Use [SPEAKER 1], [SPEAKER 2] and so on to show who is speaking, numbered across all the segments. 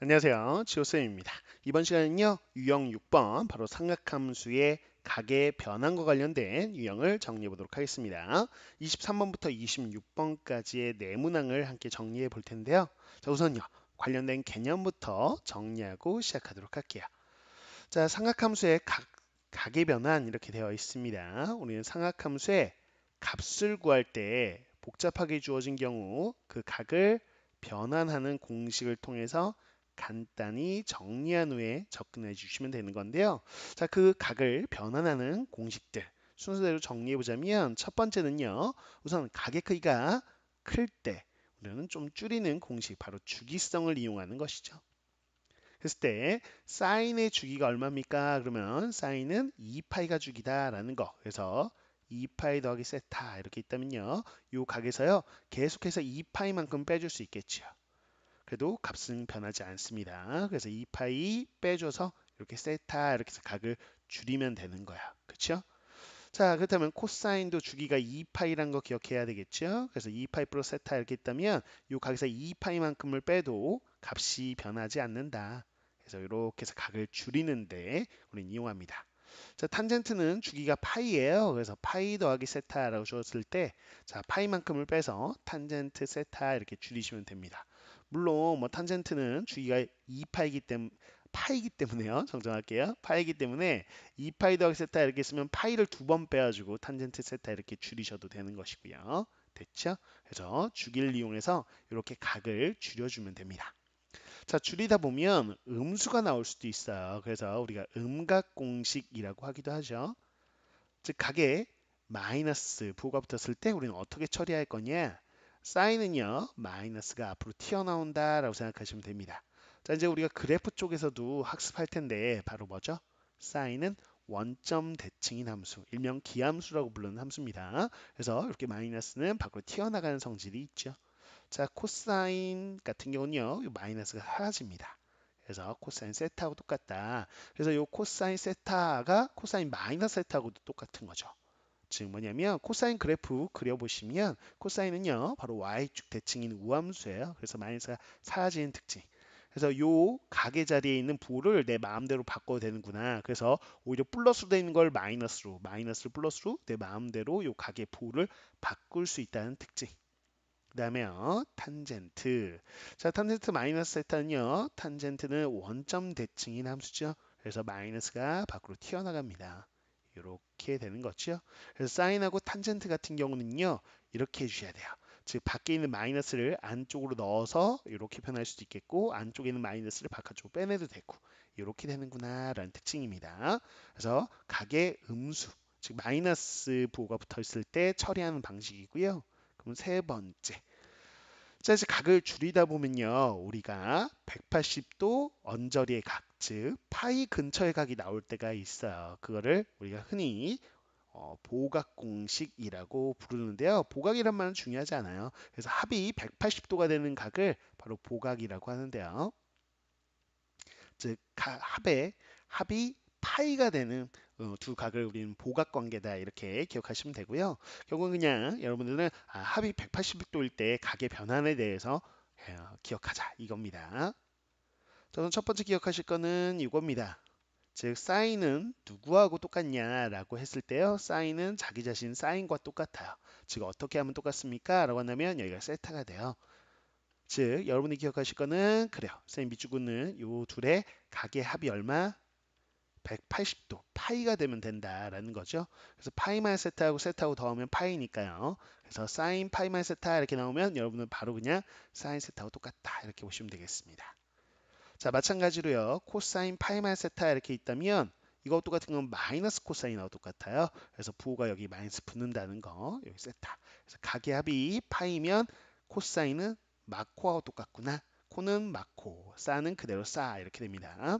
[SPEAKER 1] 안녕하세요. 지호쌤입니다. 이번 시간은요, 유형 6번, 바로 삼각함수의 각의 변환과 관련된 유형을 정리해 보도록 하겠습니다. 23번부터 26번까지의 네모낭을 함께 정리해 볼 텐데요. 자, 우선요, 관련된 개념부터 정리하고 시작하도록 할게요. 자, 삼각함수의 각의 변환 이렇게 되어 있습니다. 우리는 삼각함수의 값을 구할 때 복잡하게 주어진 경우 그 각을 변환하는 공식을 통해서 간단히 정리한 후에 접근해 주시면 되는 건데요. 자, 그 각을 변환하는 공식들 순서대로 정리해 보자면 첫 번째는요. 우선 각의 크기가 클 때 우리는 좀 줄이는 공식 바로 주기성을 이용하는 것이죠. 그랬을 때 사인의 주기가 얼마입니까? 그러면 사인은 2파이가 주기다라는 거. 그래서 2파이 더하기 세타 이렇게 있다면요. 요 각에서요. 계속해서 2파이만큼 빼줄 수 있겠죠. 그래도 값은 변하지 않습니다. 그래서 2파이 빼줘서 이렇게 세타 이렇게 해서 각을 줄이면 되는 거야. 그렇죠? 자, 그렇다면 코사인도 주기가 2파이란 거 기억해야 되겠죠? 그래서 2파이 플러스 세타 이렇게 있다면 요 각에서 2파이만큼을 빼도 값이 변하지 않는다. 그래서 이렇게 해서 각을 줄이는데 우리는 이용합니다. 자, 탄젠트는 주기가 파이예요. 그래서 파이 더하기 세타라고 주었을 때, 자, 파이만큼을 빼서 탄젠트 세타 이렇게 줄이시면 됩니다. 물론 뭐 탄젠트는 주기가 2파이기 때문에 파이기 때문에요. 정정할게요. 파이기 때문에 2파이 더하기 세타 이렇게 쓰면 파이를 두 번 빼가지고 탄젠트 세타 이렇게 줄이셔도 되는 것이고요. 됐죠? 그래서 주기를 이용해서 이렇게 각을 줄여주면 됩니다. 자, 줄이다 보면 음수가 나올 수도 있어요. 그래서 우리가 음각 공식이라고 하기도 하죠. 즉, 각에 마이너스 부호가 붙었을 때 우리는 어떻게 처리할 거냐? 사인은요, 마이너스가 앞으로 튀어나온다라고 생각하시면 됩니다. 자, 이제 우리가 그래프 쪽에서도 학습할 텐데 바로 뭐죠? 사인은 원점 대칭인 함수, 일명 기함수라고 부르는 함수입니다. 그래서 이렇게 마이너스는 밖으로 튀어나가는 성질이 있죠. 자, 코사인 같은 경우는요, 이 마이너스가 사라집니다. 그래서 코사인 세타하고 똑같다. 그래서 이 코사인 세타가 코사인 마이너스 세타하고도 똑같은 거죠. 즉 뭐냐면 코사인 그래프 그려보시면 코사인은요 바로 y축 대칭인 우함수예요. 그래서 마이너스가 사라지는 특징. 그래서 요 각의 자리에 있는 부호를 내 마음대로 바꿔도 되는구나. 그래서 오히려 플러스로 되어 있는 걸 마이너스로, 마이너스를 플러스로 내 마음대로 요 각의 부호를 바꿀 수 있다는 특징. 그 다음에요. 탄젠트. 자, 탄젠트 마이너스 세타는요. 탄젠트는 원점 대칭인 함수죠. 그래서 마이너스가 밖으로 튀어나갑니다. 이렇게 되는 거죠. 그래서 사인하고 탄젠트 같은 경우는요. 이렇게 해주셔야 돼요. 즉 밖에 있는 마이너스를 안쪽으로 넣어서 이렇게 표현할 수도 있겠고 안쪽에 있는 마이너스를 바깥쪽으로 빼내도 되고 이렇게 되는구나 라는 특징입니다. 그래서 각의 음수 즉 마이너스 부호가 붙어 있을 때 처리하는 방식이고요. 그럼 세 번째. 자, 이제 각을 줄이다 보면요. 우리가 180도 언저리의 각, 즉 파이 근처의 각이 나올 때가 있어요. 그거를 우리가 흔히 보각 공식이라고 부르는데요. 보각이란 말은 중요하지 않아요. 그래서 합이 180도가 되는 각을 바로 보각이라고 하는데요. 즉 합이 파이가 되는 두 각을 우리는 보각 관계다 이렇게 기억하시면 되고요. 결국은 그냥 여러분들은 합이 180도일 때 각의 변환에 대해서 기억하자 이겁니다. 저는 첫 번째 기억하실 거는 이겁니다. 즉 사인은 누구하고 똑같냐라고 했을 때요. 사인은 자기 자신 사인과 똑같아요. 즉 어떻게 하면 똑같습니까? 라고 한다면 여기가 세타가 돼요. 즉 여러분이 기억하실 거는 그래요. 선생님 밑줄긋는 요 둘의 각의 합이 얼마? 180도 파이가 되면 된다라는 거죠. 그래서 파이 마이너스 세타하고 세타하고 더하면 파이니까요. 그래서 사인 파이 마이너스 세타 이렇게 나오면 여러분은 바로 그냥 사인 세타하고 똑같다 이렇게 보시면 되겠습니다. 자, 마찬가지로요. 코사인 파이 마이너스 세타 이렇게 있다면 이거 똑같은 건 마이너스 코사인하고 똑같아요. 그래서 부호가 여기 마이너스 붙는다는 거 여기 세타. 그래서 각의 합이 파이면 코사인은 마코하고 똑같구나. 코는 마코, 사는 그대로 사 이렇게 됩니다.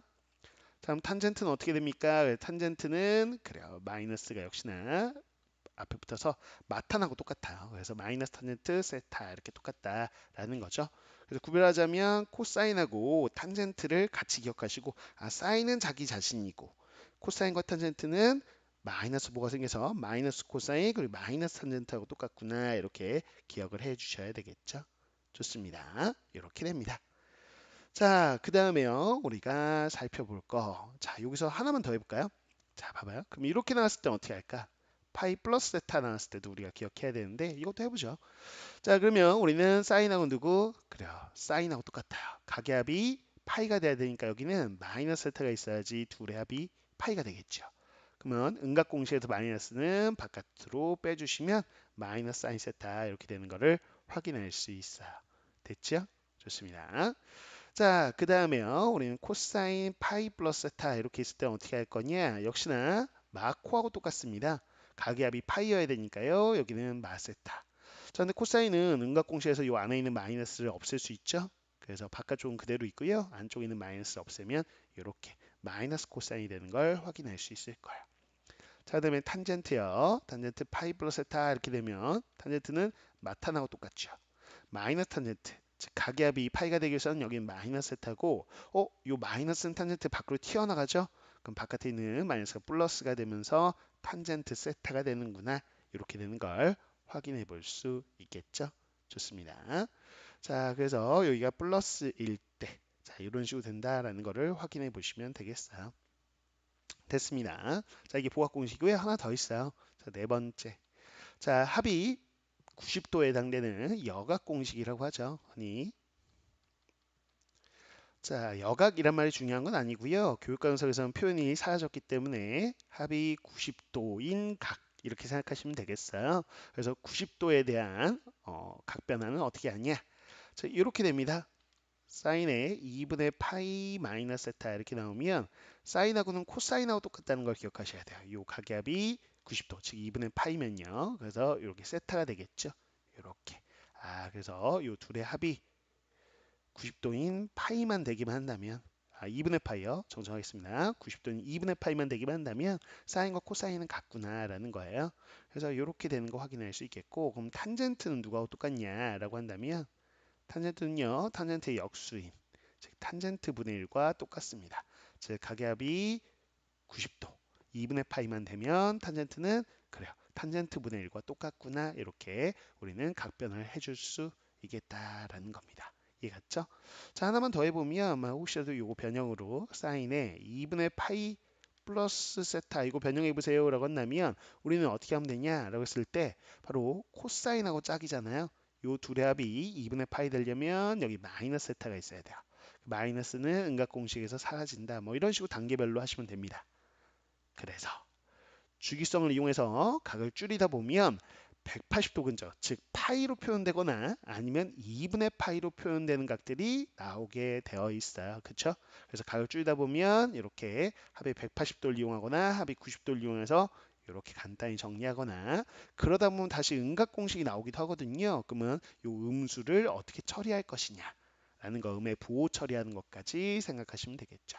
[SPEAKER 1] 다음 탄젠트는 어떻게 됩니까? 탄젠트는 그래요. 마이너스가 역시나 앞에 붙어서 마탄하고 똑같아요. 그래서 마이너스 탄젠트 세타 이렇게 똑같다라는 거죠. 그래서 구별하자면 코사인하고 탄젠트를 같이 기억하시고 사인은 자기 자신이고 코사인과 탄젠트는 마이너스 뭐가 생겨서 마이너스 코사인 그리고 마이너스 탄젠트하고 똑같구나 이렇게 기억을 해 주셔야 되겠죠. 좋습니다. 이렇게 됩니다. 자, 그 다음에요. 우리가 살펴볼 거. 자, 여기서 하나만 더 해볼까요? 자, 봐봐요. 그럼 이렇게 나왔을 때 어떻게 할까? 파이 플러스 세타 나왔을 때도 우리가 기억해야 되는데 이것도 해보죠. 자, 그러면 우리는 사인하고 누구? 그래요. 사인하고 똑같아요. 각의 합이 파이가 돼야 되니까 여기는 마이너스 세타가 있어야지 둘의 합이 파이가 되겠죠. 그러면 음각공식에서 마이너스는 바깥으로 빼주시면 마이너스 사인 세타 이렇게 되는 거를 확인할 수 있어요. 됐죠? 좋습니다. 자, 그 다음에요. 우리는 코사인 파이 플러스 세타 이렇게 있을 때 어떻게 할 거냐? 역시나 마코하고 똑같습니다. 각의 합이 파이여야 되니까요. 여기는 마세타. 자, 근데 코사인은 음각공식에서 이 안에 있는 마이너스를 없앨 수 있죠. 그래서 바깥쪽은 그대로 있고요. 안쪽에 있는 마이너스를 없애면 이렇게 마이너스 코사인이 되는 걸 확인할 수 있을 거예요. 자, 그다음에 탄젠트요. 탄젠트 파이 플러스 세타 이렇게 되면 탄젠트는 마탄하고 똑같죠. 마이너스 탄젠트. 즉 각의 합이 파이가 되기 위해서는 여기는 마이너스 세타고 요 마이너스는 탄젠트 밖으로 튀어나가죠. 그럼 바깥에 있는 마이너스가 플러스가 되면서 탄젠트 세타가 되는구나. 이렇게 되는 걸 확인해 볼 수 있겠죠. 좋습니다. 자, 그래서 여기가 플러스일 때, 자, 이런 식으로 된다라는 거를 확인해 보시면 되겠어요. 됐습니다. 자, 이게 보각 공식이고요. 하나 더 있어요. 자, 네 번째. 자, 합이 90도에 해당되는 여각 공식이라고 하죠. 흔히. 자, 여각이란 말이 중요한 건 아니고요. 교육과정에서는 표현이 사라졌기 때문에 합이 90도인 각 이렇게 생각하시면 되겠어요. 그래서 90도에 대한 각 변화는 어떻게 하냐? 자, 이렇게 됩니다. 사인의 2분의 파이 마이너스 세타 이렇게 나오면 사인하고는 코사인하고 똑같다는 걸 기억하셔야 돼요. 요 각압이 90도, 즉 2분의 파이면요. 그래서 이렇게 세타가 되겠죠. 이렇게. 그래서 요 둘의 합이 90도인 파이만 되기만 한다면 2분의 파이요. 정정하겠습니다. 90도인 2분의 파이만 되기만 한다면 사인과 코사인은 같구나라는 거예요. 그래서 이렇게 되는 거 확인할 수 있겠고 그럼 탄젠트는 누구하고 똑같냐라고 한다면 탄젠트는요. 탄젠트의 역수인 즉 탄젠트 분의 1과 똑같습니다. 즉 각의 합이 90도 2분의 파이만 되면 탄젠트는 그래요. 탄젠트 분의 1과 똑같구나 이렇게 우리는 각변을 해줄 수 있겠다라는 겁니다. 이해갔죠? 자 하나만 더 해보면 아마 혹시라도 요거 변형으로 사인에 2분의 파이 플러스 세타 이거 변형해 보세요 라고 한다면 우리는 어떻게 하면 되냐 라고 했을 때 바로 코사인하고 짝이잖아요. 요 둘의 합이 2분의 파이 되려면 여기 마이너스 세타가 있어야 돼요. 마이너스는 음각공식에서 사라진다. 뭐 이런 식으로 단계별로 하시면 됩니다. 그래서 주기성을 이용해서 각을 줄이다 보면 180도 근접, 즉 파이로 표현되거나 아니면 2분의 파이로 표현되는 각들이 나오게 되어 있어요. 그렇죠? 그래서 각을 줄이다 보면 이렇게 합의 180도를 이용하거나 합의 90도를 이용해서 이렇게 간단히 정리하거나 그러다 보면 다시 음각 공식이 나오기도 하거든요. 그러면 이 음수를 어떻게 처리할 것이냐 라는 거 음의 부호 처리하는 것까지 생각하시면 되겠죠.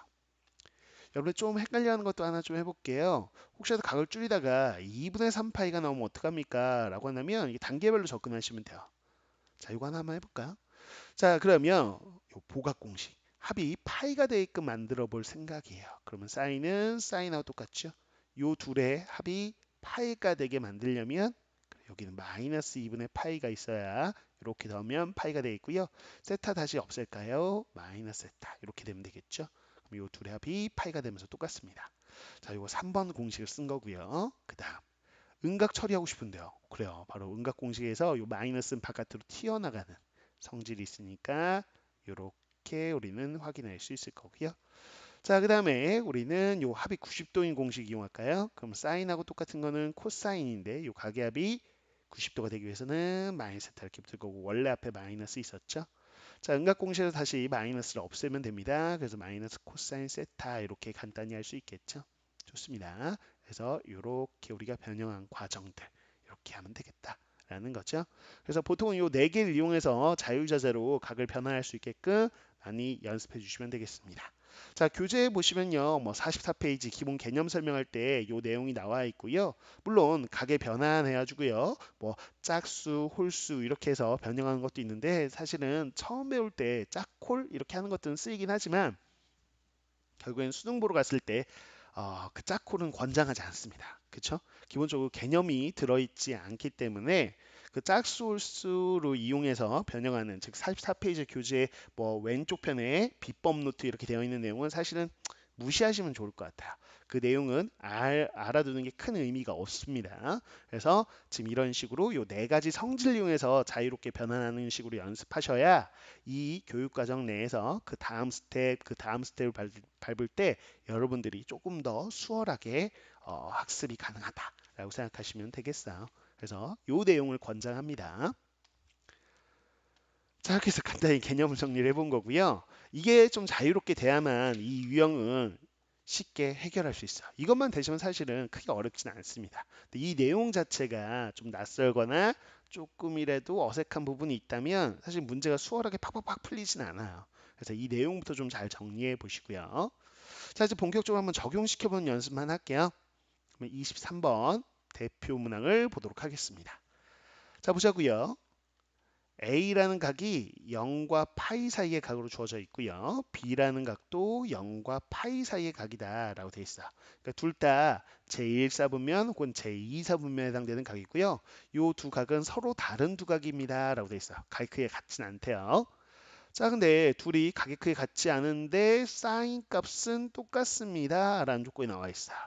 [SPEAKER 1] 여러분 좀 헷갈려하는 것도 하나 좀 해볼게요. 혹시라도 각을 줄이다가 2분의 3파이가 나오면 어떡합니까? 라고 한다면 이게 단계별로 접근하시면 돼요. 자, 이거 하나 한번 해볼까요? 자, 그러면 요 보각 공식 합이 파이가 되게끔 만들어 볼 생각이에요. 그러면 사인은 사인하고 똑같죠? 요 둘의 합이 파이가 되게 만들려면 여기는 마이너스 2분의 파이가 있어야 이렇게 넣으면 파이가 되겠고요. 세타 다시 없앨까요? 마이너스 세타 이렇게 되면 되겠죠? 그럼 이 둘의 합이 파이가 되면서 똑같습니다. 자, 이거 3번 공식을 쓴 거고요. 그 다음 음각 처리하고 싶은데요. 그래요. 바로 음각 공식에서 이 마이너스는 바깥으로 튀어나가는 성질이 있으니까 이렇게 우리는 확인할 수 있을 거고요. 자, 그 다음에 우리는 요 합이 90도인 공식 이용할까요? 그럼 사인하고 똑같은 거는 코사인인데 요 각의 합이 90도가 되기 위해서는 마이너스 세타 이렇게 붙을 거고 원래 앞에 마이너스 있었죠? 자, 음각 공식에서 다시 마이너스를 없애면 됩니다. 그래서 마이너스 코사인 세타 이렇게 간단히 할 수 있겠죠? 좋습니다. 그래서 이렇게 우리가 변형한 과정들 이렇게 하면 되겠다라는 거죠. 그래서 보통은 요 네 개를 이용해서 자유자재로 각을 변화할 수 있게끔 많이 연습해 주시면 되겠습니다. 자, 교재에 보시면요. 뭐 44페이지 기본 개념 설명할 때 요 내용이 나와 있고요. 물론 각의 변환해 가지고요. 뭐 짝수, 홀수 이렇게 해서 변형하는 것도 있는데 사실은 처음 배울 때 짝홀 이렇게 하는 것들은 쓰이긴 하지만 결국엔 수능 보러 갔을 때 그 짝홀은 권장하지 않습니다. 그렇죠? 기본적으로 개념이 들어있지 않기 때문에 그 짝소스로 이용해서 변형하는 즉 44페이지 교재 뭐 왼쪽 편에 비법 노트 이렇게 되어 있는 내용은 사실은 무시하시면 좋을 것 같아요. 그 내용은 알아두는 게 큰 의미가 없습니다. 그래서 지금 이런 식으로 요 네 가지 성질을 이용해서 자유롭게 변환하는 식으로 연습하셔야 이 교육과정 내에서 그 다음 스텝, 그 다음 스텝을 밟을 때 여러분들이 조금 더 수월하게 학습이 가능하다라고 생각하시면 되겠어요. 그래서 요 내용을 권장합니다. 자, 이렇게 해서 간단히 개념을 정리를 해본 거고요. 이게 좀 자유롭게 돼야만 이 유형은 쉽게 해결할 수 있어요. 이것만 되시면 사실은 크게 어렵진 않습니다. 근데 이 내용 자체가 좀 낯설거나 조금이라도 어색한 부분이 있다면 사실 문제가 수월하게 팍팍팍 풀리진 않아요. 그래서 이 내용부터 좀 잘 정리해 보시고요. 자, 이제 본격적으로 한번 적용시켜 보는 연습만 할게요. 그러면 23번 대표 문항을 보도록 하겠습니다. 자, 보자고요. A라는 각이 0과 파이 사이의 각으로 주어져 있고요. B라는 각도 0과 파이 사이의 각이다 라고 되어 있어요. 그러니까 둘 다 제1사분면 혹은 제2사분면에 해당되는 각이고요. 이 두 각은 서로 다른 두 각입니다 라고 되어 있어요. 각의 크기가 같진 않대요. 자, 근데 둘이 각의 크기가 같지 않은데 사인 값은 똑같습니다 라는 조건이 나와 있어요.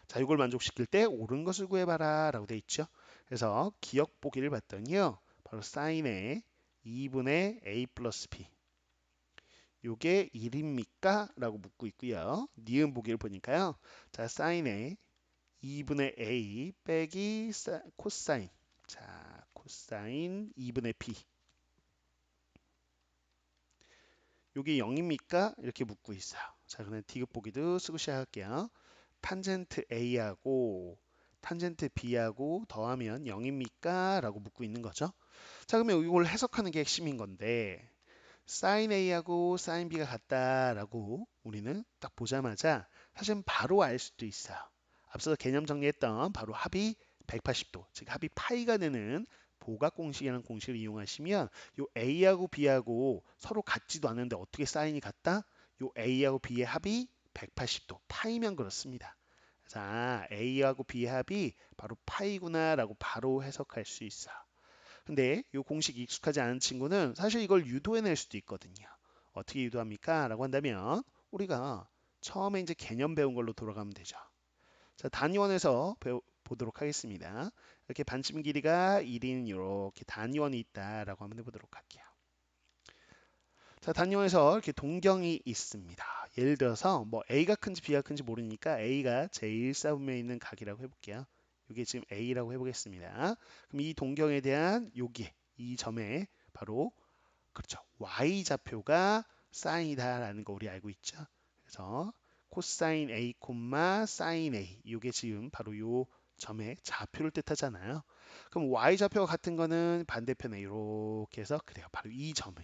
[SPEAKER 1] 자, 이걸 만족시킬 때 옳은 것을 구해봐라 라고 되어 있죠. 그래서 기억 보기를 봤더니요. 바로 사인의 2분의 a 플러스 b 요게 1입니까? 라고 묻고 있고요. 니은 보기를 보니까요. 자, 사인의 2분의 a 빼기 코사인. 자, 코사인 2분의 b 요게 0입니까? 이렇게 묻고 있어요. 자, 그러면 디귿 보기도 쓰고 시작할게요. 탄젠트 A하고 탄젠트 B하고 더하면 0입니까? 라고 묻고 있는 거죠. 자, 그러면 이걸 해석하는 게 핵심인 건데 사인 A하고 사인 B가 같다라고 우리는 딱 보자마자 사실 바로 알 수도 있어요. 앞서서 개념 정리했던 바로 합이 180도, 즉 합이 파이가 되는 보각 공식이라는 공식을 이용하시면 요 A하고 B하고 서로 같지도 않은데 어떻게 사인이 같다? 요 A하고 B의 합이 180도, 파이면 그렇습니다. 자, A하고 B의 합이 바로 파이구나라고 바로 해석할 수 있어요. 근데 이 공식이 익숙하지 않은 친구는 사실 이걸 유도해낼 수도 있거든요. 어떻게 유도합니까? 라고 한다면 우리가 처음에 이제 개념 배운 걸로 돌아가면 되죠. 자, 단위원에서 보도록 하겠습니다. 이렇게 반쯤 길이가 1인 이렇게 단위원이 있다라고 한번 해보도록 할게요. 자, 단위원에서 이렇게 동경이 있습니다. 예를 들어서 뭐 A가 큰지 B가 큰지 모르니까 A가 제1사분면에 있는 각이라고 해볼게요. 이게 지금 A라고 해보겠습니다. 그럼 이 동경에 대한 여기 이 점에 바로 그렇죠. Y좌표가 사인이다라는 거 우리 알고 있죠. 그래서 코사인 A, 사인 A 이게 지금 바로 요 점의 좌표를 뜻하잖아요. 그럼 Y좌표가 같은 거는 반대편에 이렇게 해서 그래요. 바로 이 점에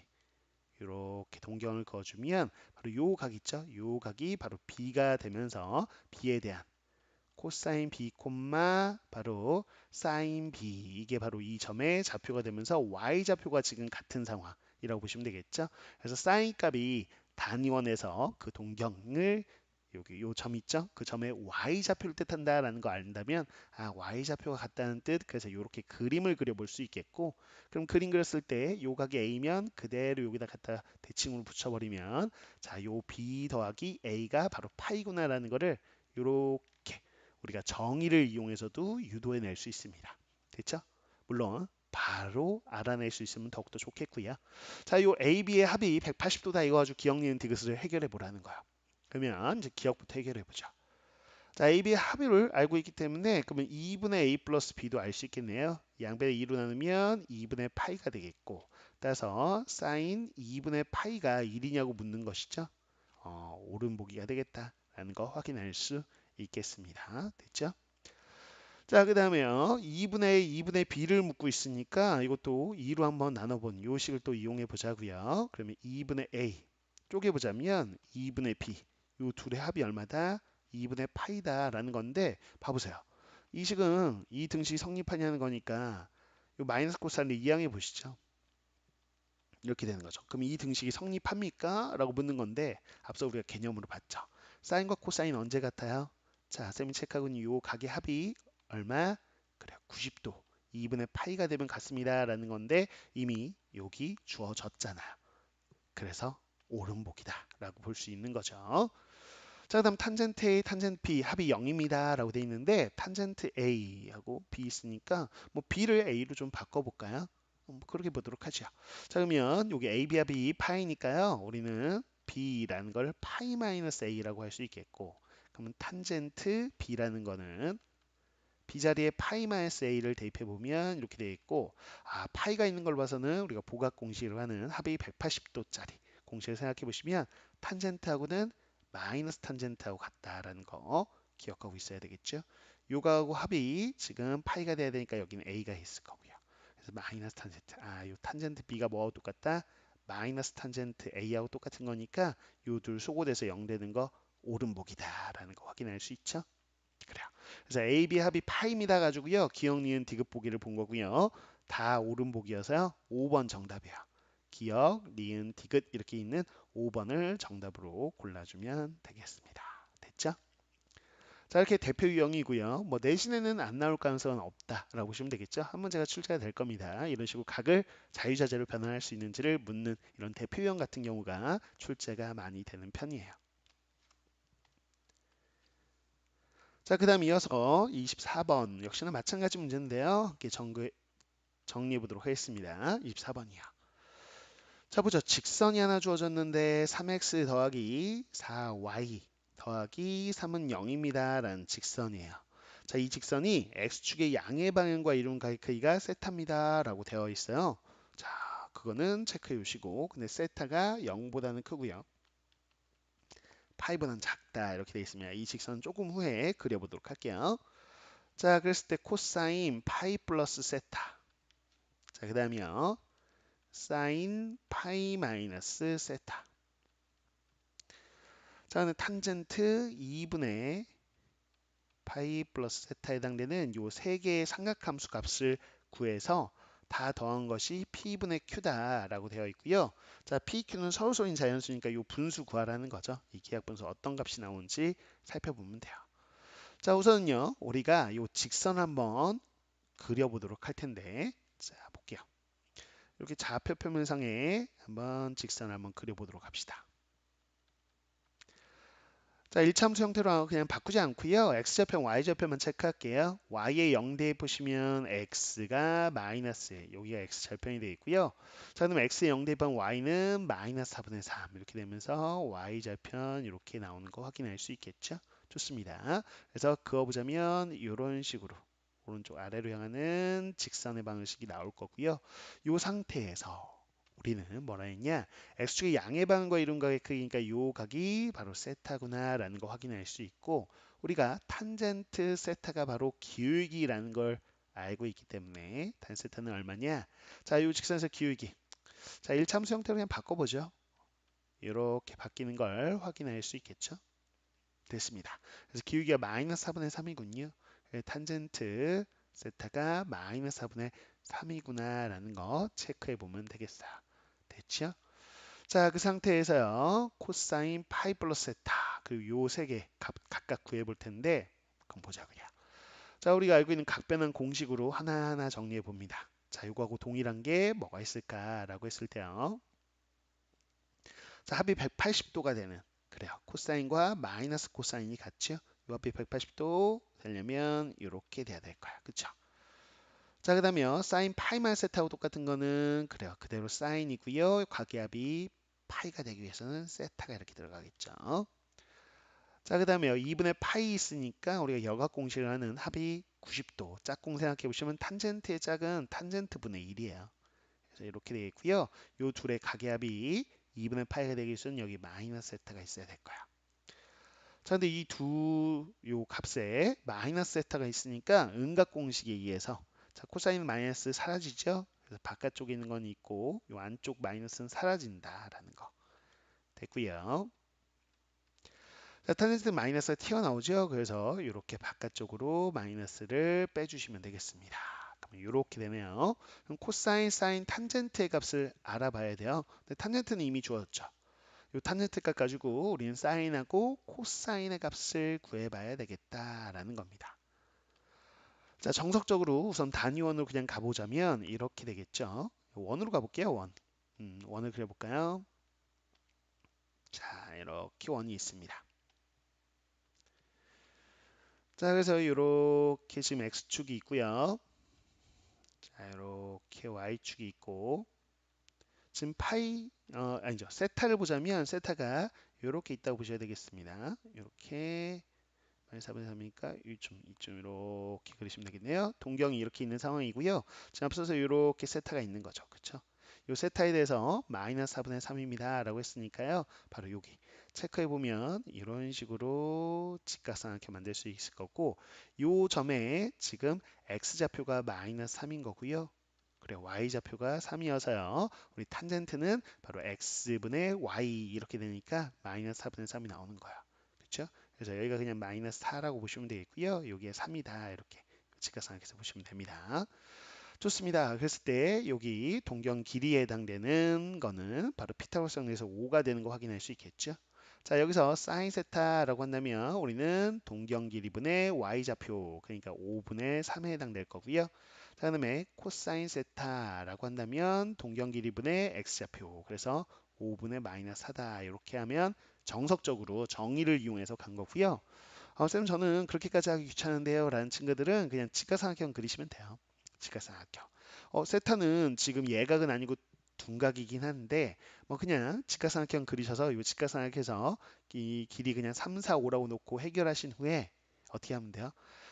[SPEAKER 1] 이렇게 동경을 그어주면 바로 요 각 있죠? 요 각이 바로 B가 되면서 B에 대한 코사인 B, 바로 사인 B 이게 바로 이 점의 좌표가 되면서 Y 좌표가 지금 같은 상황이라고 보시면 되겠죠? 그래서 사인 값이 단위원에서 그 동경을 여기 요 점 있죠? 그 점의 y 좌표를 뜻한다라는 거 안다면 아 y 좌표가 같다는 뜻. 그래서 이렇게 그림을 그려볼 수 있겠고 그럼 그림 그렸을 때 요 각이 a면 그대로 여기다 갖다 대칭으로 붙여버리면 자 요 b 더하기 a가 바로 파이구나라는 거를 요렇게 우리가 정의를 이용해서도 유도해낼 수 있습니다. 됐죠? 물론 바로 알아낼 수 있으면 더욱더 좋겠고요. 자, 요 AB의 합이 180도다 이거 아주 기억 니은 디귿을 해결해 보라는 거야. 그러면 이제 기억부터 해결해 보죠. 자, AB의 합을 알고 있기 때문에 그러면 2분의 A 플러스 B도 알 수 있겠네요. 양배를 2로 나누면 2분의 파이가 되겠고 따라서 사인 2분의 파이가 1이냐고 묻는 것이죠. 옳은 보기가 되겠다라는 거 확인할 수 있겠습니다. 됐죠? 자, 그 다음에요. 2분의 B를 묻고 있으니까 이것도 2로 한번 나눠본 요 식을 또 이용해 보자고요. 그러면 2분의 A 쪼개보자면 2분의 B 요 둘의 합이 얼마다? 2분의 파이다라는 건데 봐보세요. 이 식은 이 등식이 성립하냐는 거니까 요 마이너스 코사인을 이항해 보시죠. 이렇게 되는 거죠. 그럼 이 등식이 성립합니까? 라고 묻는 건데 앞서 우리가 개념으로 봤죠. 사인과 코사인 언제 같아요? 자, 쌤이 체크하고 있는 요 각의 합이 얼마? 그래요. 90도. 2분의 파이가 되면 같습니다 라는 건데 이미 여기 주어졌잖아요. 그래서 오름복이다 라고 볼 수 있는 거죠. 자, 그다음 탄젠트 A, 탄젠트 B 합이 0입니다 라고 돼 있는데 탄젠트 A하고 B 있으니까 뭐 B를 A로 좀 바꿔볼까요? 뭐 그렇게 보도록 하죠. 자, 그러면 여기 A, B 합이 파이니까요. 우리는 B라는 걸 파이 마이너스 A라고 할 수 있겠고 그러면 탄젠트 B라는 거는 B 자리에 파이 마이너스 A를 대입해 보면 이렇게 되어 있고 파이가 있는 걸 봐서는 우리가 보각 공식으로 하는 합이 180도짜리 공식을 생각해 보시면 탄젠트하고는 마이너스 탄젠트하고 같다라는 거 기억하고 있어야 되겠죠. 요거하고 합이 지금 파이가 돼야 되니까 여기는 A가 있을 거고요. 그래서 마이너스 탄젠트. 요 탄젠트 B가 뭐하고 똑같다? 마이너스 탄젠트 A하고 똑같은 거니까 요 둘 소고돼서 0 되는 거 오름복이다라는 거 확인할 수 있죠. 그래요. 그래서 A, B 합이 파입니다 가지고요. 기억, 니은, 디귿 보기를 본 거고요. 다 옳은복이어서요. 5번 정답이에요. 기억, 니은, 디귿 이렇게 있는 5번을 정답으로 골라주면 되겠습니다. 됐죠? 자, 이렇게 대표 유형이고요. 뭐 내신에는 안 나올 가능성은 없다라고 보시면 되겠죠. 한 문제가 출제가 될 겁니다. 이런 식으로 각을 자유자재로 변환할 수 있는지를 묻는 이런 대표 유형 같은 경우가 출제가 많이 되는 편이에요. 자, 그 다음 이어서 24번 역시나 마찬가지 문제인데요. 함께 정리해 보도록 하겠습니다. 24번이요. 자, 보죠. 직선이 하나 주어졌는데 3x 더하기 4y 더하기 3은 0입니다. 라는 직선이에요. 자, 이 직선이 x축의 양의 방향과 이룬 크기가 세타입니다. 라고 되어 있어요. 자, 그거는 체크해 주시고 근데 세타가 0보다는 크고요. 파이보다는 작다. 이렇게 되어 있습니다. 이 직선 조금 후에 그려보도록 할게요. 자, 그랬을 때 코사인 파이 플러스 세타. 자, 그 다음이요. 사인 파이 마이너스 세타. 자, 그다음 탄젠트 2분의 파이 플러스 세타에 해당되는 요 세 개의 삼각함수 값을 구해서 다 더한 것이 P분의 Q다라고 되어 있고요. 자, P, Q는 서로서로인 자연수니까 요 분수 구하라는 거죠. 이 기하 분수 어떤 값이 나오는지 살펴보면 돼요. 자, 우선은요. 우리가 요 직선 한번 그려보도록 할 텐데 자, 볼게요. 이렇게 좌표 표면상에 한번 직선을 한번 그려보도록 합시다. 자, 일참수 형태로 그냥 바꾸지 않고요. x좌표, y좌표만 체크할게요. y의 0 대입보시면 x가 마이너스, 여기가 x절편이 되어 있고요. 자, 그럼 x의 0 대입한 y는 마이너스 4분의 3 이렇게 되면서 y좌편 이렇게 나오는 거 확인할 수 있겠죠? 좋습니다. 그래서 그어보자면 이런 식으로 오른쪽 아래로 향하는 직선의 방식이 나올 거고요. 이 상태에서 우리는 뭐라 했냐? x축의 양의 방과 이름과의 크기니까 요 각이 바로 세타구나라는 거 확인할 수 있고 우리가 탄젠트 세타가 바로 기울기라는 걸 알고 있기 때문에 탄 세타는 얼마냐? 자, 요 직선에서 기울기. 자, 1참수 형태로 그냥 바꿔보죠. 이렇게 바뀌는 걸 확인할 수 있겠죠? 됐습니다. 그래서 기울기가 마이너스 4분의 3이군요. 탄젠트 세타가 마이너스 4분의 3이구나 라는 거 체크해 보면 되겠어요. 됐죠? 자, 그 상태에서요. 코사인 파이 플러스 세타 그리고 요 세 개 각각 구해 볼 텐데 그럼 보자고요. 자, 우리가 알고 있는 각변환 공식으로 하나하나 정리해 봅니다. 자, 요거하고 동일한 게 뭐가 있을까라고 했을 때요. 자, 합이 180도가 되는 그래요. 코사인과 마이너스 코사인이 같죠. 요 합이 180도 되려면 이렇게 돼야 될 거야. 그쵸? 자, 그 다음에 사인 파이 마이너스 세타하고 똑같은 거는 그래요. 그대로 사인이고요. 각의합이 파이가 되기 위해서는 세타가 이렇게 들어가겠죠. 자, 그 다음에 2분의 파이 있으니까 우리가 역학 공식을 하는 합이 90도. 짝꿍 생각해 보시면 탄젠트의 짝은 탄젠트 분의 1이에요. 그래서 이렇게 되겠고요. 요 둘의 각의합이 2분의 파이가 되기 위해서는 여기 마이너스 세타가 있어야 될 거야. 자, 근데 이 요 값에 마이너스 세타가 있으니까 음각 공식에 의해서 자, 코사인 마이너스 사라지죠? 그래서 바깥쪽에 있는 건 있고 요 안쪽 마이너스는 사라진다라는 거 됐고요. 자, 탄젠트 마이너스가 튀어나오죠? 그래서 이렇게 바깥쪽으로 마이너스를 빼주시면 되겠습니다. 그럼 이렇게 되네요. 그럼 코사인, 사인, 탄젠트의 값을 알아봐야 돼요. 근데 탄젠트는 이미 주었죠. 이 탄젠트 값 가지고 우리는 사인하고 코사인의 값을 구해봐야 되겠다라는 겁니다. 자, 정석적으로 우선 단위원으로 그냥 가보자면 이렇게 되겠죠. 원으로 가볼게요. 원. 원을 그려볼까요? 자, 이렇게 원이 있습니다. 자, 그래서 이렇게 지금 x축이 있고요. 자, 이렇게 y축이 있고 지금 파이 아니죠. 세타를 보자면 세타가 이렇게 있다고 보셔야 되겠습니다. 이렇게 마이너스 4분의 3이니까 이쯤 이렇게 그리시면 되겠네요. 동경이 이렇게 있는 상황이고요. 지금 앞서서 이렇게 세타가 있는 거죠. 그렇죠? 이 세타에 대해서 마이너스 4분의 3입니다. 라고 했으니까요. 바로 여기 체크해 보면 이런 식으로 직각삼각형 만들 수 있을 거고 이 점에 지금 x좌표가 마이너스 3인 거고요. 그래 y좌표가 3이어서요. 우리 탄젠트는 바로 x분의 y 이렇게 되니까 마이너스 4분의 3이 나오는 거야. 그렇죠? 그래서 여기가 그냥 마이너스 4라고 보시면 되겠고요. 여기에 3이다 이렇게 직각삼각해서 보시면 됩니다. 좋습니다. 그랬을 때 여기 동경 길이에 해당되는 거는 바로 피타고라스 정리에서 5가 되는 거 확인할 수 있겠죠. 자, 여기서 사인 세타라고 한다면 우리는 동경 길이분의 y좌표 그러니까 5분의 3에 해당될 거고요. 자, 그다음에 코사인 세타라고 한다면 동경 길이분의 x좌표 그래서 5분의 마이너스 4다 이렇게 하면 정석적으로 정의를 이용해서 간 거고요. 쌤 저는 그렇게까지 하기 귀찮은데요 라는 친구들은 그냥 직각삼각형 그리시면 돼요. 직각삼각형. 세타는 지금 예각은 아니고 둔각이긴 한데 뭐 그냥 직각삼각형 그리셔서 이 직각삼각해서 이 길이 그냥 3, 4, 5라고 놓고 해결하신 후에 어떻게 하면 돼요?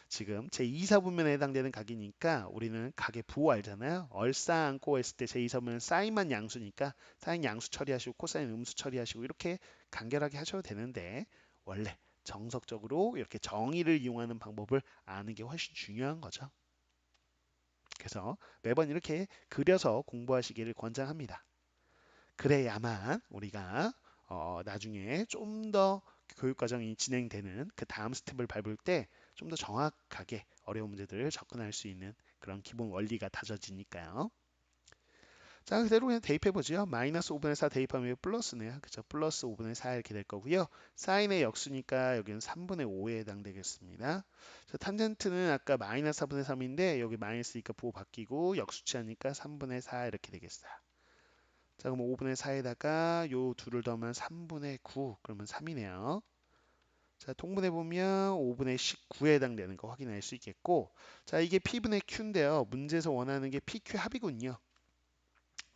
[SPEAKER 1] 지금 제2사분면에 해당되는 각이니까 우리는 각의 부호 알잖아요. 얼싸안고 했을 때 제2사분면 사인만 양수니까 사인 양수 처리하시고 코사인 음수 처리하시고 이렇게 간결하게 하셔도 되는데 원래 정석적으로 이렇게 정의를 이용하는 방법을 아는 게 훨씬 중요한 거죠. 그래서 매번 이렇게 그려서 공부하시기를 권장합니다. 그래야만 우리가 나중에 좀 더 교육 과정이 진행되는 그 다음 스텝을 밟을 때 좀 더 정확하게 어려운 문제들을 접근할 수 있는 그런 기본 원리가 다져지니까요. 자, 그대로 그냥 대입해 보죠. 마이너스 5분의 4 대입하면 플러스네요. 그죠? 플러스 5분의 4 이렇게 될 거고요. 사인의 역수니까 여기는 3분의 5에 해당되겠습니다. 자, 탄젠트는 아까 마이너스 4분의 3인데 여기 마이너스니까 부호 바뀌고 역수치하니까 3분의 4 이렇게 되겠어요. 자, 그럼 5분의 4에다가 요 둘을 더하면 3분의 9 그러면 3이네요. 자, 통분해 보면 5분의 19에 해당되는 거 확인할 수 있겠고 자, 이게 P분의 Q인데요. 문제에서 원하는 게 PQ 합이군요.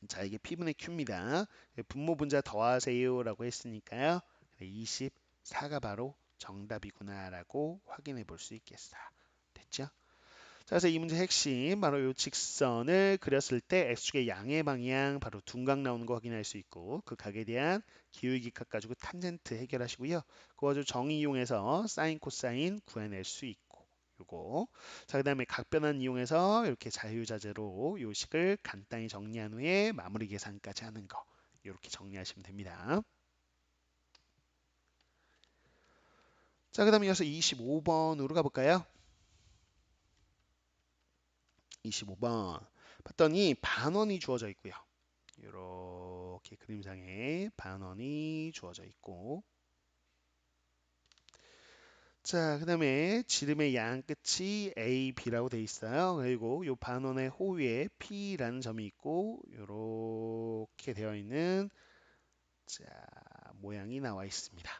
[SPEAKER 1] 자, 이게 P분의 Q입니다. 분모 분자 더하세요라고 했으니까요. 24가 바로 정답이구나라고 확인해 볼 수 있겠어요. 됐죠? 자, 그래서 이 문제 핵심 바로 이 직선을 그렸을 때 x축의 양의 방향 바로 둔각 나오는 거 확인할 수 있고 그 각에 대한 기울기값 가지고 탄젠트 해결하시고요. 그 가지고 정의 이용해서 사인 코사인 구해낼 수 있고 요거 자 그다음에 각변환 이용해서 이렇게 자유자재로 요 식을 간단히 정리한 후에 마무리 계산까지 하는 거 이렇게 정리하시면 됩니다. 자 그다음에 이어서 25번으로 가볼까요? 25번 봤더니 반원이 주어져 있고요. 이렇게 그림상에 반원이 주어져 있고 자, 그 다음에 지름의 양 끝이 A, B라고 돼 있어요. 그리고 이 반원의 호위에 P라는 점이 있고 이렇게 되어 있는 자, 모양이 나와 있습니다.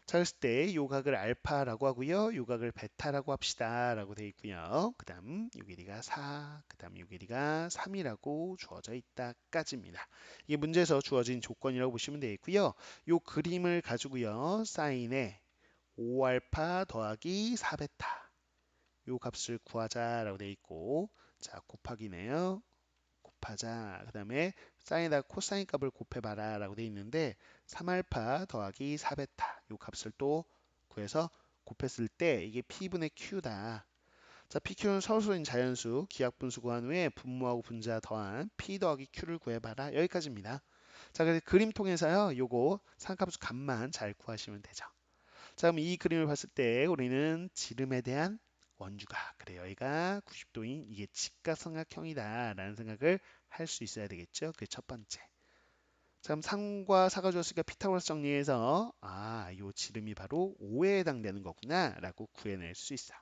[SPEAKER 1] 자, 그랬을 때 요각을 알파라고 하고요. 요각을 베타라고 합시다. 라고 되어 있고요. 그 다음 요 길이가 4, 그 다음 요 길이가 3이라고 주어져 있다까지입니다. 이게 문제에서 주어진 조건이라고 보시면 되겠고요. 요 그림을 가지고요. 사인에 5알파 더하기 4베타 요 값을 구하자라고 되어 있고 자, 곱하기네요. 곱하자. 그 다음에 사인에다 코사인 값을 곱해봐라 라고 되어 있는데 3알파 더하기 4베타 요 값을 또 구해서 곱했을 때 이게 P분의 Q다. 자, PQ는 서술인 자연수 기하분수 구한 후에 분모하고 분자 더한 P 더하기 Q를 구해봐라. 여기까지입니다. 자, 그래서 그림 통해서요. 요거 상값수 값만 잘 구하시면 되죠. 자, 그럼 이 그림을 봤을 때 우리는 지름에 대한 원주각 그래 여기가 90도인 이게 직각삼각형이다 라는 생각을 할 수 있어야 되겠죠. 그게 첫 번째. 자, 그럼 3과 4가 주었으니까 피타고라스 정리해서 요 지름이 바로 5에 해당되는 거구나 라고 구해낼 수 있어.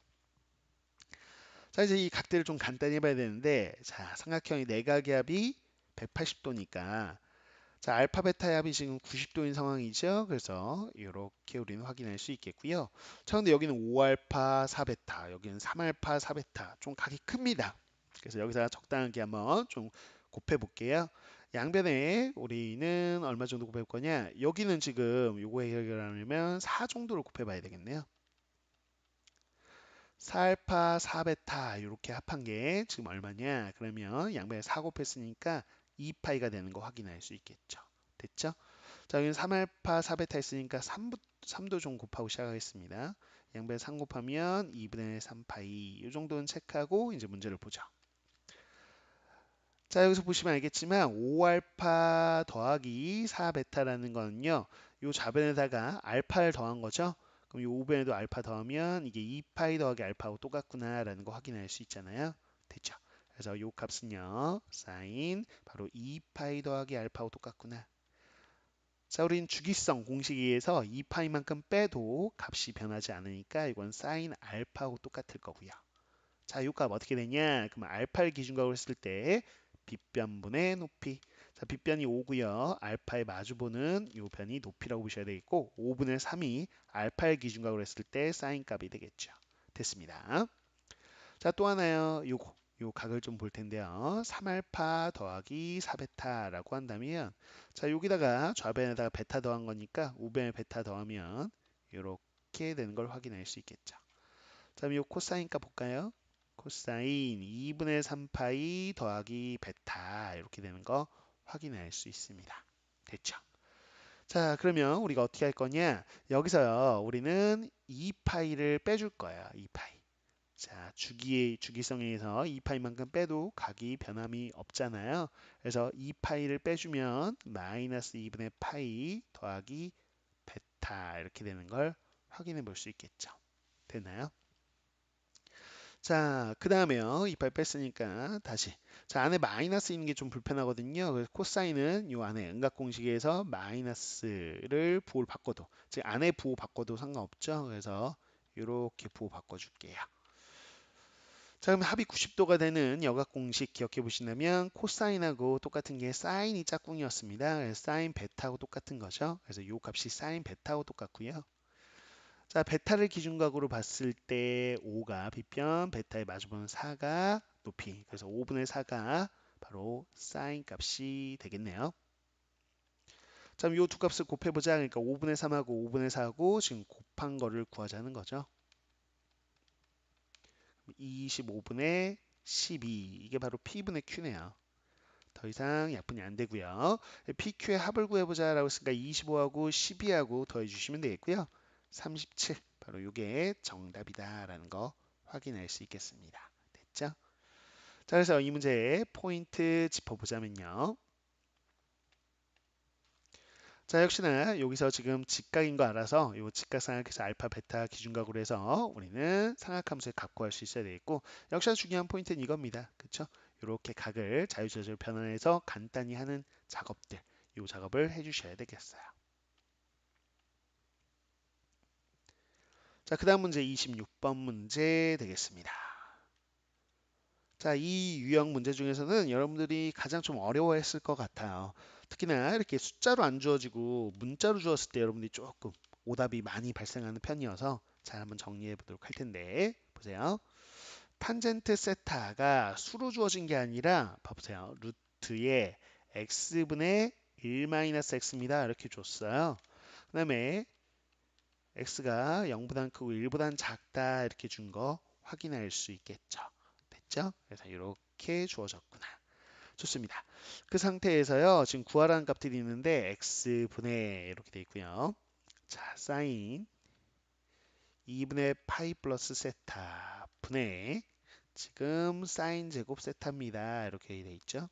[SPEAKER 1] 자, 이제 이 각들을 좀 간단히 해봐야 되는데, 자, 삼각형의 내각의 합이 180도니까, 자, 알파 베타의 합이 지금 90도인 상황이죠. 그래서 이렇게 우리는 확인할 수 있겠고요. 자, 근데 여기는 5알파 4베타, 여기는 3알파 4베타, 좀 각이 큽니다. 그래서 여기서 적당하게 한번 좀 곱해 볼게요. 양변에 우리는 얼마 정도 곱해 볼 거냐? 여기는 지금 요거 해결하려면 4 정도를 곱해 봐야 되겠네요. 4알파 4베타 이렇게 합한 게 지금 얼마냐? 그러면 양변에 4 곱했으니까 2파이가 되는 거 확인할 수 있겠죠. 됐죠? 자, 여기는 3알파 4베타 있으니까 3도 좀 곱하고 시작하겠습니다. 양변에 3 곱하면 2분의 3파이 이 정도는 체크하고 이제 문제를 보죠. 자, 여기서 보시면 알겠지만 5알파 더하기 4베타라는 거는요. 요 좌변에다가 알파를 더한 거죠. 그럼 요 우변에도 알파 더하면 이게 2파이 더하기 알파하고 똑같구나라는 거 확인할 수 있잖아요. 됐죠? 그래서 요 값은요. 사인 바로 2파이 더하기 알파하고 똑같구나. 자, 우린 주기성 공식에 의해서 2파이만큼 빼도 값이 변하지 않으니까 이건 사인 알파하고 똑같을 거고요. 자, 요 값 어떻게 되냐? 그럼 알파를 기준각으로 했을 때 빗변분의 높이. 자, 빗변이 5고요. 알파의 마주보는 요 변이 높이라고 보셔야 되겠고 5분의 3이 알파를 기준각으로 했을 때 사인 값이 되겠죠. 됐습니다. 자, 또 하나요. 요 각을 좀 볼 텐데요. 3알파 더하기 4베타라고 한다면 자, 여기다가 좌변에다가 베타 더한 거니까 우변에 베타 더하면 이렇게 되는 걸 확인할 수 있겠죠. 자, 그럼 요 코사인 값 볼까요? 코사인 2분의 3파이 더하기 베타 이렇게 되는 거 확인할 수 있습니다. 됐죠? 자, 그러면 우리가 어떻게 할 거냐? 여기서요, 우리는 2파이를 빼줄 거예요. 2파이. 자, 주기성에 의해서 2파이만큼 빼도 각이 변함이 없잖아요. 그래서 2파이를 빼주면 마이너스 2분의 파이 더하기 베타 이렇게 되는 걸 확인해 볼 수 있겠죠. 됐나요? 자, 그 다음에요. 2파이 뺐으니까 다시. 자, 안에 마이너스 있는 게 좀 불편하거든요. 그래서 코사인은 요 안에 응각 공식에서 마이너스를 부호를 바꿔도, 즉 안에 부호 바꿔도 상관없죠. 그래서 이렇게 부호 바꿔줄게요. 자, 그럼 합이 90도가 되는 여각 공식 기억해 보신다면 코사인하고 똑같은 게 사인이 짝꿍이었습니다. 그래서 사인 베타하고 똑같은 거죠. 그래서 요 값이 사인 베타하고 똑같고요. 자, 베타를 기준각으로 봤을 때 5가 빗변, 베타에 마주보는 4가 높이. 그래서 5분의 4가 바로 사인 값이 되겠네요. 자, 그럼 요 두 값을 곱해보자. 그러니까 5분의 3하고 5분의 4하고 지금 곱한 거를 구하자는 거죠. 25분의 12 이게 바로 P분의 Q네요. 더 이상 약분이 안 되고요. PQ의 합을 구해보자라고 했으니까 25하고 12하고 더해주시면 되겠고요. 37 바로 이게 정답이다라는 거 확인할 수 있겠습니다. 됐죠? 자, 그래서 이 문제의 포인트 짚어보자면요. 자, 역시나 여기서 지금 직각인 거 알아서 이 직각삼각해서 알파, 베타 기준각으로 해서 우리는 삼각함수의 각 구할 수 있어야 되겠고 역시나 중요한 포인트는 이겁니다. 그렇죠? 이렇게 각을 자유자재로 변환해서 간단히 하는 작업들, 이 작업을 해주셔야 되겠어요. 자, 그 다음 문제 26번 문제 되겠습니다. 자, 이 유형 문제 중에서는 여러분들이 가장 좀 어려워했을 것 같아요. 특히나 이렇게 숫자로 안 주어지고 문자로 주었을 때 여러분들이 조금 오답이 많이 발생하는 편이어서 잘 한번 정리해 보도록 할 텐데 보세요. 탄젠트 세타가 수로 주어진 게 아니라 봐보세요. 루트에 x분의 1-x입니다. 이렇게 줬어요. 그 다음에 x가 0보다 크고 1보다 작다 이렇게 준 거 확인할 수 있겠죠. 됐죠? 그래서 이렇게 주어졌구나. 좋습니다. 그 상태에서요. 지금 구하라는 값들이 있는데 x분의 이렇게 돼 있고요. 자, 사인 2분의 파이 플러스 세타 분의 지금 사인 제곱 세타입니다. 이렇게 돼 있죠.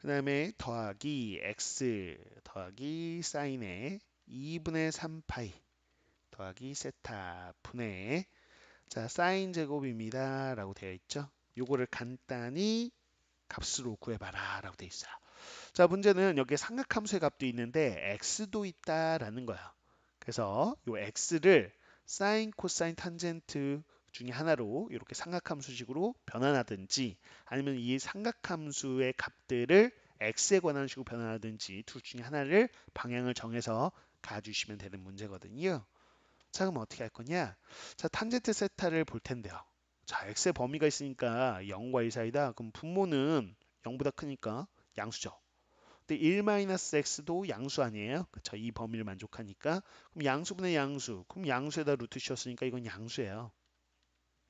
[SPEAKER 1] 그 다음에 더하기 x 더하기 사인의 2분의 3파이 더하기 세타 분의 자, 사인 제곱입니다. 라고 되어 있죠. 요거를 간단히 값으로 구해봐라 라고 되어 있어요. 자, 문제는 여기에 삼각함수의 값도 있는데 x도 있다라는 거야. 그래서 요 x를 사인, 코사인, 탄젠트 중에 하나로 이렇게 삼각함수식으로 변환하든지 아니면 이 삼각함수의 값들을 x에 관한 식으로 변환하든지 둘 중에 하나를 방향을 정해서 가주시면 되는 문제거든요. 자, 그럼 어떻게 할 거냐? 자, 탄젠트 세타를 볼 텐데요. 자, x의 범위가 있으니까 0과 1 사이다. 그럼 분모는 0보다 크니까 양수죠. 근데 1-x도 양수 아니에요? 그쵸? 이 범위를 만족하니까. 그럼 양수분의 양수. 그럼 양수에다 루트 씌웠으니까 이건 양수예요.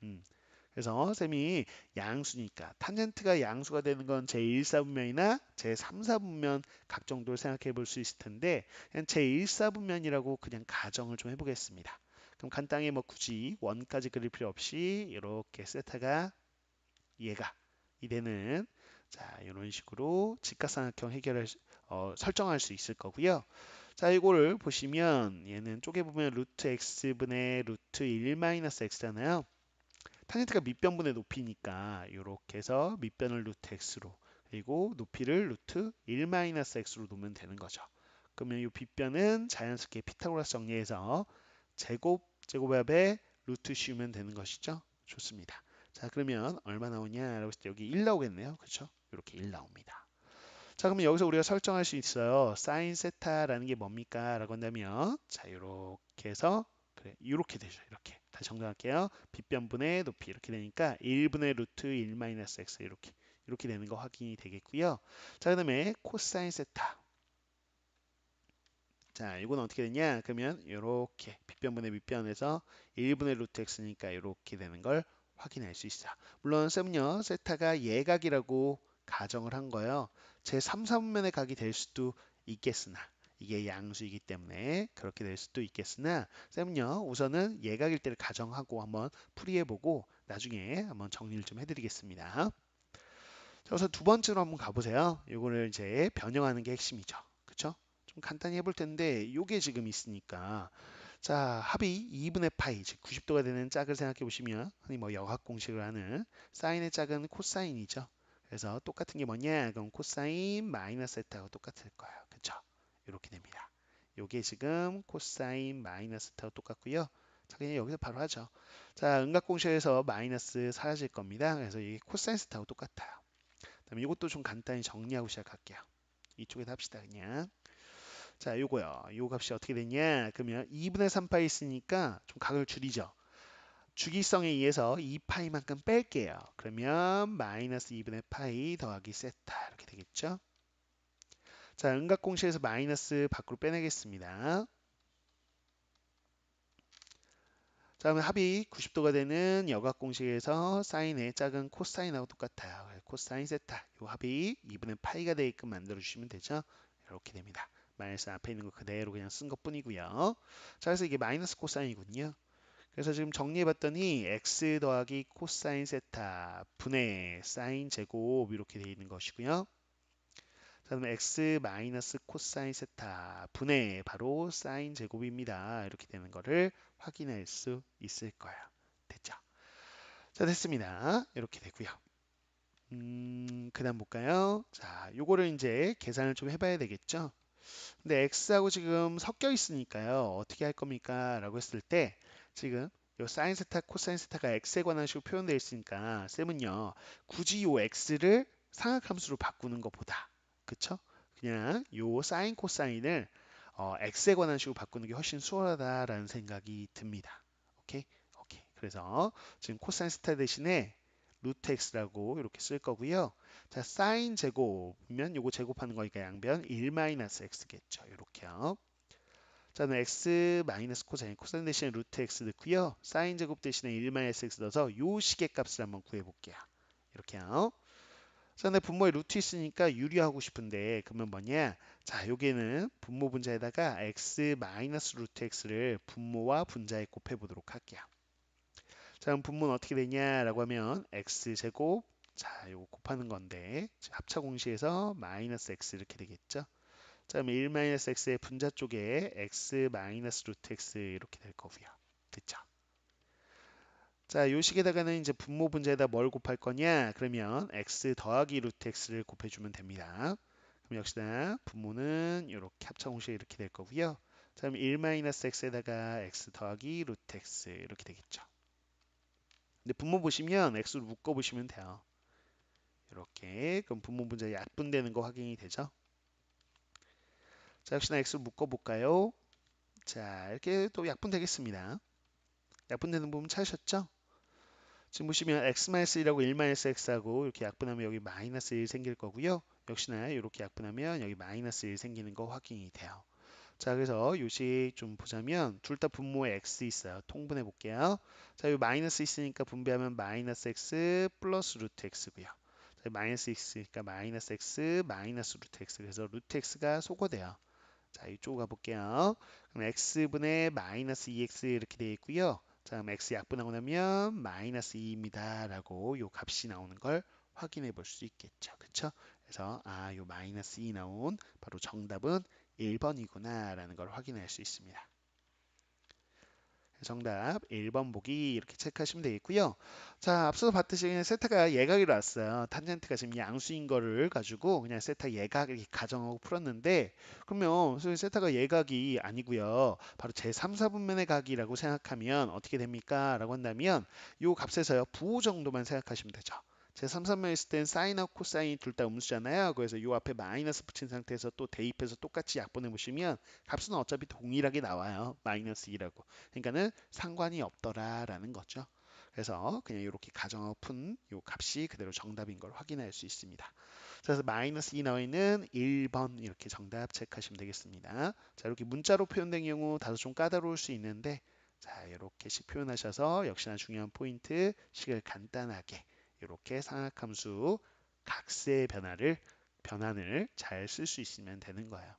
[SPEAKER 1] 음. 그래서 쌤이 양수니까 탄젠트가 양수가 되는 건 제1사분면이나 제3사분면 각 정도를 생각해 볼 수 있을 텐데 그냥 제1사분면이라고 그냥 가정을 좀 해보겠습니다. 그럼 간단히 뭐 굳이 원까지 그릴 필요 없이 이렇게 세타가 얘가 이되는 자 이런 식으로 직각삼각형 설정할 수 있을 거고요. 자 이거를 보시면 얘는 쪼개보면 루트 x분의 루트 1-x잖아요. 탄젠트가 밑변분의 높이니까 이렇게 해서 밑변을 루트 x로 그리고 높이를 루트 1-x로 놓으면 되는 거죠. 그러면 이 빗변은 자연스럽게 피타고라스 정리해서 제곱합에 루트 씌우면 되는 것이죠. 좋습니다. 자 그러면 얼마 나오냐 라고 했을 때 여기 1 나오겠네요. 그렇죠? 이렇게 1 나옵니다. 자 그러면 여기서 우리가 설정할 수 있어요. 사인 세타라는 게 뭡니까? 라고 한다면 자 이렇게 해서 그래 이렇게 되죠. 이렇게 다시 정정할게요. 빗변분의 높이 이렇게 되니까 1분의 루트 1-x 이렇게 되는 거 확인이 되겠고요. 자 그다음에 코사인 세타 자, 이건 어떻게 되냐? 그러면 이렇게 빗변분의 밑변에서 1분의 루트 x니까 이렇게 되는 걸 확인할 수 있어. 물론 쌤은요, 세타가 예각이라고 가정을 한 거예요. 제 3, 4분면의 각이 될 수도 있겠으나 이게 양수이기 때문에 그렇게 될 수도 있겠으나 쌤은요, 우선은 예각일 때를 가정하고 한번 풀이해보고 나중에 한번 정리를 좀 해드리겠습니다. 자, 그래서 두 번째로 한번 가보세요. 이거를 이제 변형하는 게 핵심이죠. 그쵸? 좀 간단히 해볼 텐데 요게 지금 있으니까 자 합이 2분의 파이 즉 90도가 되는 짝을 생각해 보시면 흔히 뭐 역학 공식을 하는 사인의 짝은 코사인이죠. 그래서 똑같은 게 뭐냐 그럼 코사인 마이너스 세타하고 똑같을 거예요. 그쵸? 이렇게 됩니다. 요게 지금 코사인 마이너스 세타하고 똑같고요. 자 그냥 여기서 바로 하죠. 자 음각 공식에서 마이너스 사라질 겁니다. 그래서 이 코사인 세타하고 똑같아요. 그다음에 이것도 좀 간단히 정리하고 시작할게요. 이쪽에다 합시다 그냥. 자, 요거요. 요 값이 어떻게 되냐? 그러면 2분의 3파이 있으니까 좀 각을 줄이죠. 주기성에 의해서 2파이만큼 뺄게요. 그러면 마이너스 2분의 파이 더하기 세타 이렇게 되겠죠? 자, 음각공식에서 마이너스 밖으로 빼내겠습니다. 자, 그러면 합이 90도가 되는 역학공식에서 사인의 짝은 코사인하고 똑같아요. 코사인 세타. 요 합이 2분의 파이가 되게끔 만들어 주시면 되죠. 이렇게 됩니다. 마이너스 앞에 있는 거 그대로 그냥 쓴 것뿐이고요. 자, 그래서 이게 마이너스 코사인이군요. 그래서 지금 정리해 봤더니 x 더하기 코사인 세타 분의 사인 제곱 이렇게 되어 있는 것이고요. 자, 그럼 x 마이너스 코사인 세타 분의 바로 사인 제곱입니다. 이렇게 되는 거를 확인할 수 있을 거예요. 됐죠? 자, 됐습니다. 이렇게 되고요. 그다음 볼까요? 자, 요거를 이제 계산을 좀 해봐야 되겠죠? 근데 x하고 지금 섞여 있으니까요. 어떻게 할 겁니까? 라고 했을 때 지금 요 사인 세타, 코사인 세타가 x에 관한 식으로 표현되어 있으니까 쌤은요. 굳이 요 x를 상악함수로 바꾸는 것보다 그쵸? 그냥 요 사인, 코사인을 x에 관한 식으로 바꾸는 게 훨씬 수월하다라는 생각이 듭니다. 오케이? 오케이. 그래서 지금 코사인 세타 대신에 루트 x라고 이렇게 쓸 거고요. 자, 사인 제곱이면 요거 제곱하는 거니까 양변 1-x겠죠. 이렇게요. 자, 그럼 x 마이너스 코사인, 코사인 대신에 루트 x 넣고요. 사인 제곱 대신에 1-x 넣어서 요 식의 값을 한번 구해볼게요. 이렇게요. 자, 근데 분모에 루트 있으니까 유리하고 싶은데 그러면 뭐냐? 자, 여기는 분모 분자에다가 x 마이너스 루트 x를 분모와 분자에 곱해 보도록 할게요. 자, 그럼 분모는 어떻게 되냐라고 하면 x제곱 자, 요거 곱하는 건데 합차 공식에서 마이너스 x 이렇게 되겠죠. 자, 그럼 1-x의 분자 쪽에 x 마이너스 루트 x 이렇게 될 거고요. 됐죠? 자, 요 식에다가는 이제 분모 분자에다 뭘 곱할 거냐? 그러면 x 더하기 루트 x를 곱해주면 됩니다. 그럼 역시나 분모는 이렇게 합차 공식이 이렇게 될 거고요. 자, 그럼 1-x에다가 x 더하기 루트 x 이렇게 되겠죠. 근데 분모 보시면 x로 묶어 보시면 돼요. 이렇게 그럼 분모 분자 약분되는 거 확인이 되죠. 자, 역시나 x로 묶어 볼까요? 자, 이렇게 또 약분되겠습니다. 약분되는 부분 찾으셨죠? 지금 보시면 x-1이라고 1-x하고 이렇게 약분하면 여기 마이너스 1 생길 거고요. 역시나 이렇게 약분하면 여기 마이너스 1 생기는 거 확인이 돼요. 자, 그래서 요식 좀 보자면 둘 다 분모에 x 있어요. 통분해 볼게요. 자, 이 마이너스 있으니까 분배하면 마이너스 x 플러스 루트 x고요. 자, 마이너스 있으니까 마이너스 x 마이너스 루트 x 그래서 루트 x가 소거돼요. 자, 이쪽 가볼게요. 그럼 x분의 마이너스 2x 이렇게 되어 있고요. 자, 그럼 x 약분하고 나면 마이너스 2입니다. 라고 요 값이 나오는 걸 확인해 볼 수 있겠죠. 그쵸? 그래서 요 마이너스 2 나온 바로 정답은 1번이구나 라는 걸 확인할 수 있습니다. 정답 1번 보기 이렇게 체크하시면 되겠고요. 자, 앞서서 봤듯이 그냥 세타가 예각이로 왔어요. 탄젠트가 지금 양수인 거를 가지고 그냥 세타 예각 이렇게 가정하고 풀었는데 그러면 세타가 예각이 아니고요. 바로 제3, 4분면의 각이라고 생각하면 어떻게 됩니까? 라고 한다면 요 값에서요. 부호 정도만 생각하시면 되죠. 제3, 3면 있을 땐 사인하고 코사인이 둘 다 음수잖아요. 그래서 요 앞에 마이너스 붙인 상태에서 또 대입해서 똑같이 약분해 보시면 값은 어차피 동일하게 나와요. 마이너스 2라고. 그러니까는 상관이 없더라라는 거죠. 그래서 그냥 이렇게 가정하고 푼 요 값이 그대로 정답인 걸 확인할 수 있습니다. 그래서 마이너스 2 나와 있는 1번 이렇게 정답 체크하시면 되겠습니다. 자, 이렇게 문자로 표현된 경우 다소 좀 까다로울 수 있는데 자, 이렇게씩 표현하셔서 역시나 중요한 포인트 식을 간단하게 이렇게 상악함수 각세의 변환을 잘 쓸 수 있으면 되는 거예요.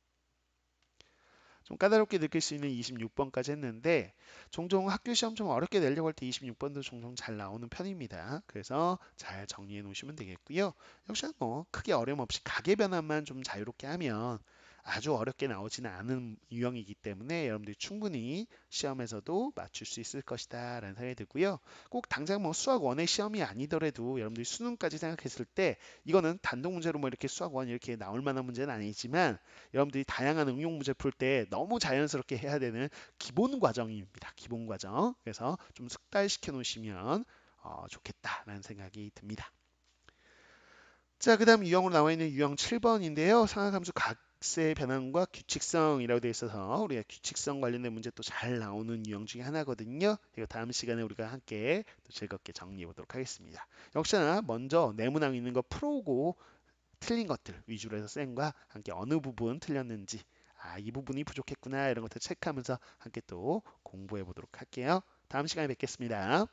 [SPEAKER 1] 좀 까다롭게 느낄 수 있는 26번까지 했는데 종종 학교 시험 좀 어렵게 내려고 할 때 26번도 종종 잘 나오는 편입니다. 그래서 잘 정리해 놓으시면 되겠고요. 역시나 뭐 크게 어려움 없이 가계 변환만 좀 자유롭게 하면 아주 어렵게 나오지는 않은 유형이기 때문에 여러분들이 충분히 시험에서도 맞출 수 있을 것이다 라는 생각이 들고요. 꼭 당장 뭐 수학 원의 시험이 아니더라도 여러분들이 수능까지 생각했을 때 이거는 단독 문제로 뭐 이렇게 수학 원 이렇게 나올 만한 문제는 아니지만 여러분들이 다양한 응용 문제 풀 때 너무 자연스럽게 해야 되는 기본 과정입니다. 기본 과정. 그래서 좀 숙달시켜 놓으시면 좋겠다라는 생각이 듭니다. 자, 그 다음 유형으로 나와 있는 유형 7번인데요. 상하함수 각세의 변환과 규칙성이라고 되어 있어서 우리가 규칙성 관련된 문제 또 잘 나오는 유형 중에 하나거든요. 이거 다음 시간에 우리가 함께 또 즐겁게 정리해 보도록 하겠습니다. 역시나 먼저 네모낭 있는 거 풀어오고 틀린 것들 위주로 해서 쌤과 함께 어느 부분 틀렸는지 이 부분이 부족했구나 이런 것들 체크하면서 함께 또 공부해 보도록 할게요. 다음 시간에 뵙겠습니다.